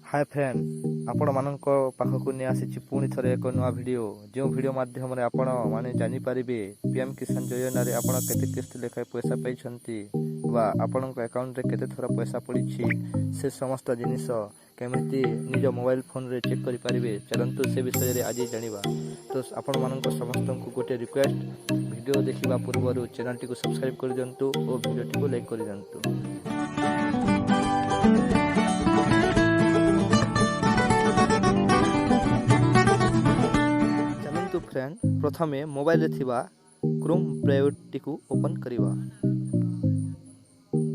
Hi friend, आपण मानक पाखक नहीं आसी पुणी थे एक नुआ वीडियो जो वीडियो माध्यम आपण माने जानी पारिबे पीएम किसान योजना रे आपण केते किस्त लेखाय पैसा पाइछंती वा आपण अकाउंट रे केते थोड़ा पैसा पड़िछि से समस्त जिनिस केमिति निज मोबाइल फोन रे चेक करि पारिबे। चलंतु से विषय रे आज जानिबा। तो आपण मानक समस्त को गोटे रिक्वेस्ट, वीडियो देखिबा पूर्व चैनल टी को सब्सक्राइब कर दियंतु और वीडियो टी को लाइक कर दियंतु। फ्रेंड, प्रथमे मोबाइल रे थिबा क्रोम ब्राउज़र को ओपन करिवा।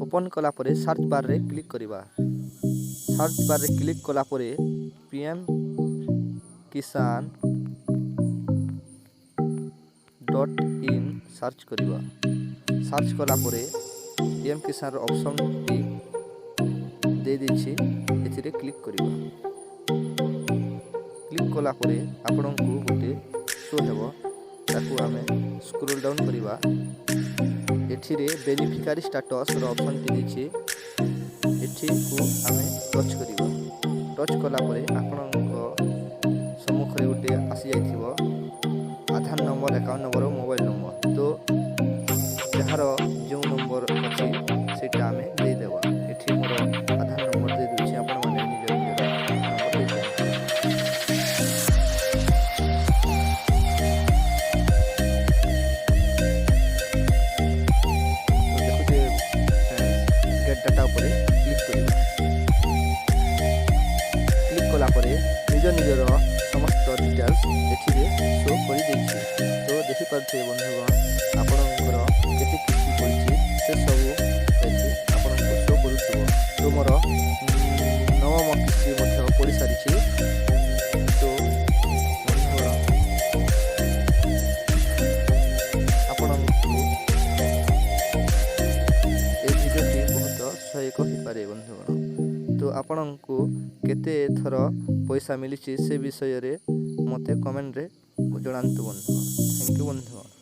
ओपन कला परे सर्च बार रे क्लिक करिवा। सर्च बार रे क्लिक कला परे पीएम किसान .in सर्च करिवा। सर्च कला परे पीएम किसान ऑप्शन टी दे दिछि, एथिरे क्लिक करिवा। क्लिक कला परे आपन को गोटे शो हेबो, ताकू आमे स्क्रॉल डाउन करिवा। एथिरे बेनिफिशियरी स्टेटस रो ऑप्शन टी दिछि, एथि को आमे टच करिवा। टच कला परे आपनक सम्मुख रे उटे आसी जाइथिबो आधार नंबर, अकाउंट नंबर और मोबाइल नंबर। तो जहार जो नंबर अछि सेटा आमे दे देबा। एथि मोर आधार नंबर दे दुछि, आपण माने निज नंबर दे देबा। डाटा उपरे क्लिक करिवा। क्लिक कला परे निज निजर समस्त डिटेल्स एथिरे शो करि दैछि। तो देखि पारथे बंधुगण, आपनकर केते किछि पड़िछि से सब एथि आपनको शो करूथिबो। तो मोर नवम किछि मध्ये पड़ि सारिछि। तो बंधुगण, आपनको सहायक हो पारे बंधुगण। तो आपण को केते थर पैसा मिली से विषय रे मते कमेंट रे जणांतु बंधुगण। थैंक यू बंधुगण।